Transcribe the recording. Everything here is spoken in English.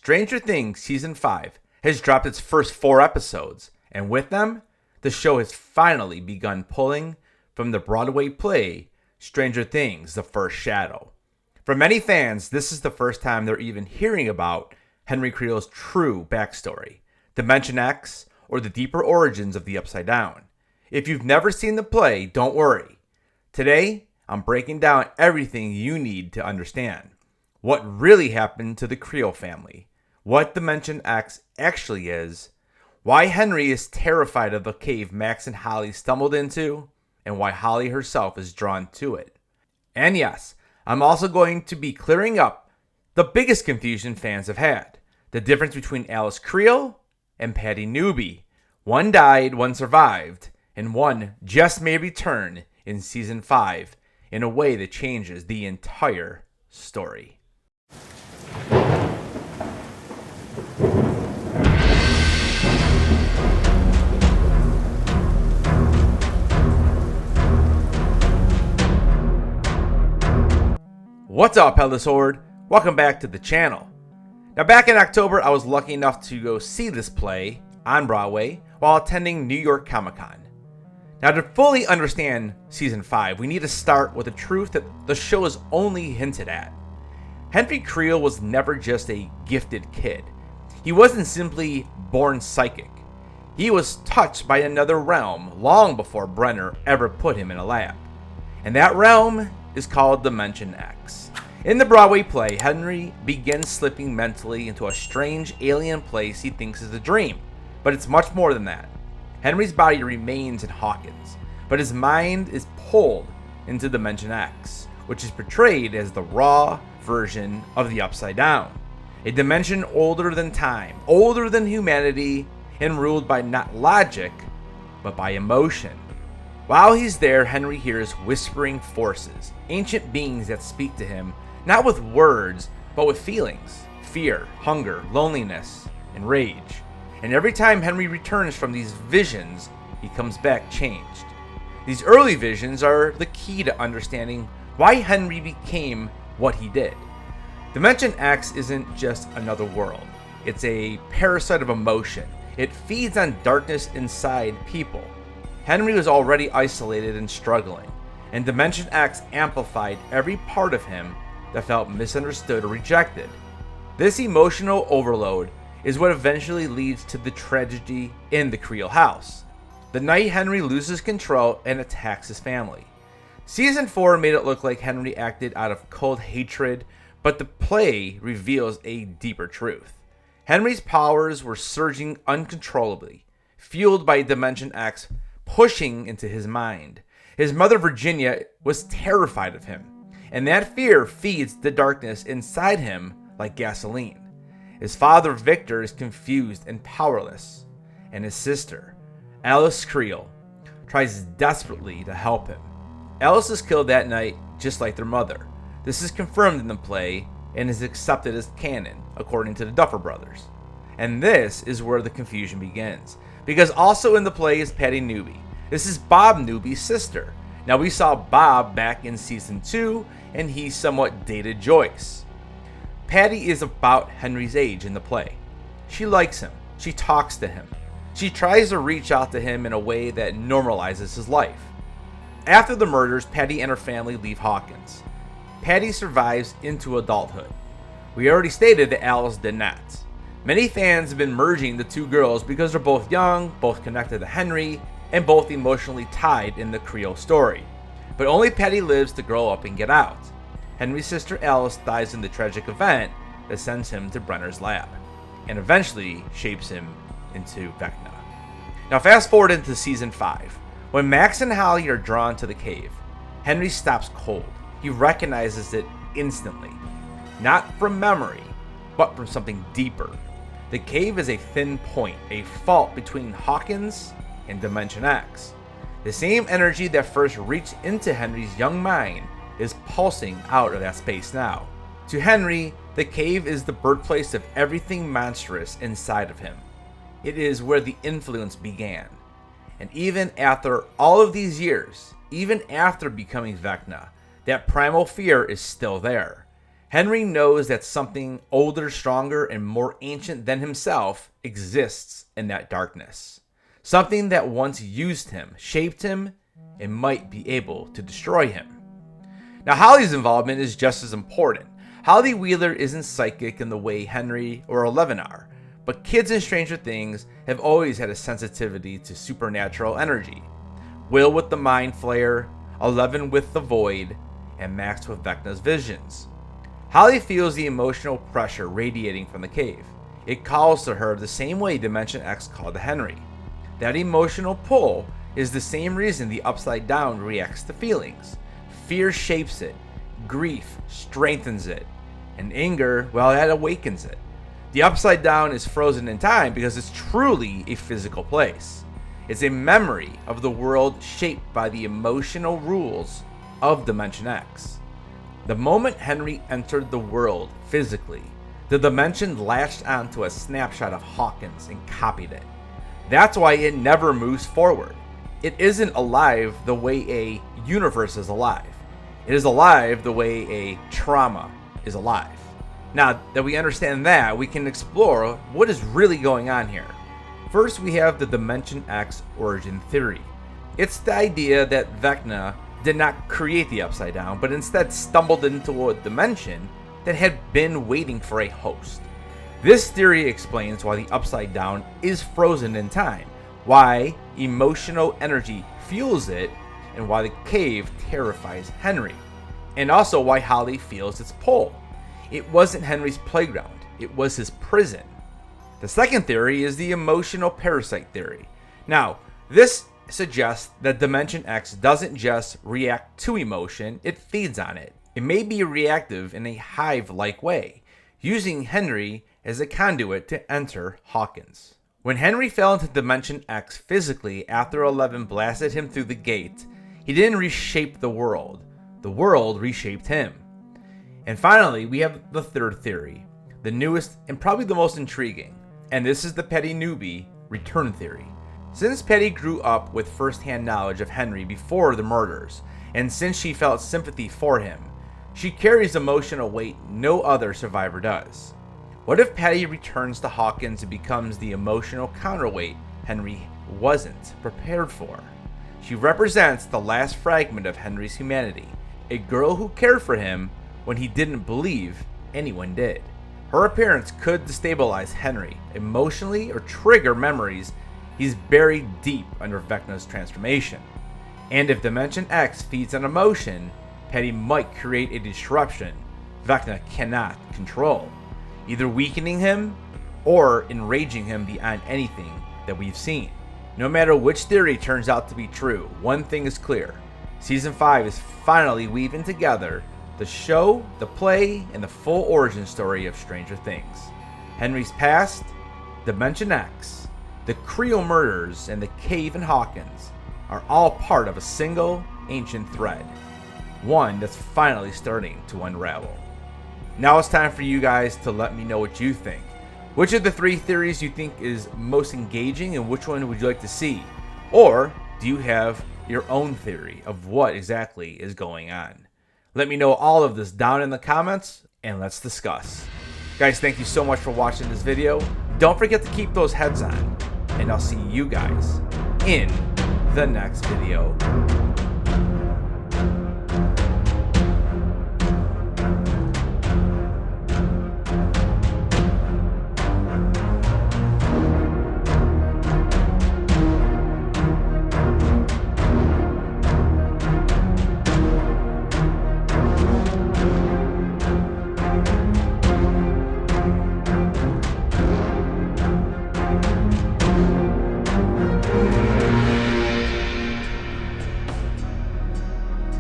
Stranger Things Season 5 has dropped its first 4 episodes, and with them, the show has finally begun pulling from the Broadway play Stranger Things The First Shadow. For many fans, this is the first time they're even hearing about Henry Creel's true backstory, Dimension X, or the deeper origins of the Upside Down. If you've never seen the play, don't worry. Today, I'm breaking down everything you need to understand. What really happened to the Creel family, what Dimension X actually is, why Henry is terrified of the cave Max and Holly stumbled into, and why Holly herself is drawn to it. And yes, I'm also going to be clearing up the biggest confusion fans have had, the difference between Alice Creel and Patty Newby. One died, one survived, and one just may return in Season 5 in a way that changes the entire story. What's up, Headless Horde? Welcome back to the channel. Now, back in October, I was lucky enough to go see this play on Broadway while attending New York Comic Con. Now, to fully understand Season 5, we need to start with the truth that the show is only hinted at. Henry Creel was never just a gifted kid. He wasn't simply born psychic. He was touched by another realm long before Brenner ever put him in a lab. And that realm is called Dimension X. In the Broadway play, Henry begins slipping mentally into a strange alien place he thinks is a dream. But it's much more than that. Henry's body remains in Hawkins, but his mind is pulled into Dimension X, which is portrayed as the raw version of the Upside Down. A dimension older than time, older than humanity, and ruled by not logic, but by emotion. While he's there, Henry hears whispering forces, ancient beings that speak to him, not with words, but with feelings, fear, hunger, loneliness, and rage. And every time Henry returns from these visions, he comes back changed. These early visions are the key to understanding why Henry became what he did. Dimension X isn't just another world. It's a parasite of emotion. It feeds on darkness inside people. Henry was already isolated and struggling, and Dimension X amplified every part of him that felt misunderstood or rejected. This emotional overload is what eventually leads to the tragedy in the Creel house, the night Henry loses control and attacks his family. Season 4 made it look like Henry acted out of cold hatred, but the play reveals a deeper truth. Henry's powers were surging uncontrollably, fueled by Dimension X pushing into his mind. His mother Virginia was terrified of him, and that fear feeds the darkness inside him like gasoline. His father Victor is confused and powerless, and his sister, Alice Creel, tries desperately to help him. Alice is killed that night just like their mother. This is confirmed in the play and is accepted as canon, according to the Duffer Brothers. And this is where the confusion begins, because also in the play is Patty Newby. This is Bob Newby's sister. Now, we saw Bob back in Season 2, and he somewhat dated Joyce. Patty is about Henry's age in the play. She likes him. She talks to him. She tries to reach out to him in a way that normalizes his life. After the murders, Patty and her family leave Hawkins. Patty survives into adulthood. We already stated that Alice did not. Many fans have been merging the two girls because they're both young, both connected to Henry, and both emotionally tied in the Creel story. But only Patty lives to grow up and get out. Henry's sister Alice dies in the tragic event that sends him to Brenner's lab, and eventually shapes him into Vecna. Now, fast forward into Season 5. When Max and Holly are drawn to the cave, Henry stops cold. He recognizes it instantly. Not from memory, but from something deeper. The cave is a thin point, a fault between Hawkins and Dimension X. The same energy that first reached into Henry's young mind is pulsing out of that space now. To Henry, the cave is the birthplace of everything monstrous inside of him. It is where the influence began. And even after all of these years, even after becoming Vecna, that primal fear is still there. Henry knows that something older, stronger, and more ancient than himself exists in that darkness. Something that once used him, shaped him, and might be able to destroy him. Now, Holly's involvement is just as important. Holly Wheeler isn't psychic in the way Henry or Eleven are, but kids in Stranger Things have always had a sensitivity to supernatural energy. Will with the Mind Flayer, Eleven with the Void, and Max with Vecna's visions. Holly feels the emotional pressure radiating from the cave. It calls to her the same way Dimension X called to Henry. That emotional pull is the same reason the Upside Down reacts to feelings. Fear shapes it, grief strengthens it, and anger, well, that awakens it. The Upside Down is frozen in time because it's truly a physical place. It's a memory of the world shaped by the emotional rules of Dimension X. The moment Henry entered the world physically, the dimension latched onto a snapshot of Hawkins and copied it. That's why it never moves forward. It isn't alive the way a universe is alive. It is alive the way a trauma is alive. Now that we understand that, we can explore what is really going on here. First, we have the Dimension X origin theory. It's the idea that Vecna did not create the Upside Down, but instead stumbled into a dimension that had been waiting for a host. This theory explains why the Upside Down is frozen in time, why emotional energy fuels it, and why the cave terrifies Henry, and also why Holly feels its pull. It wasn't Henry's playground, it was his prison. The second theory is the emotional parasite theory. Now, this suggests that Dimension X doesn't just react to emotion, it feeds on it. It may be reactive in a hive-like way, using Henry as a conduit to enter Hawkins. When Henry fell into Dimension X physically after 11 blasted him through the gate, he didn't reshape the world reshaped him. And finally, we have the third theory, the newest and probably the most intriguing, and this is the Petty newbie return theory. Since Petty grew up with first-hand knowledge of Henry before the murders, and since she felt sympathy for him, she carries emotional weight no other survivor does. What if Petty returns to Hawkins and becomes the emotional counterweight Henry wasn't prepared for? She represents the last fragment of Henry's humanity, a girl who cared for him when he didn't believe anyone did. Her appearance could destabilize Henry emotionally or trigger memories he's buried deep under Vecna's transformation. And if Dimension X feeds on emotion, Petty might create a disruption Vecna cannot control, either weakening him or enraging him beyond anything that we've seen. No matter which theory turns out to be true, one thing is clear. Season 5 is finally weaving together the show, the play, and the full origin story of Stranger Things. Henry's past, Dimension X, the Creel murders, and the cave in Hawkins are all part of a single ancient thread, one that's finally starting to unravel. Now it's time for you guys to let me know what you think. Which of the three theories you think is most engaging, and which one would you like to see? Or do you have your own theory of what exactly is going on? Let me know all of this down in the comments, and let's discuss. Guys, thank you so much for watching this video. Don't forget to keep those heads on, and I'll see you guys in the next video.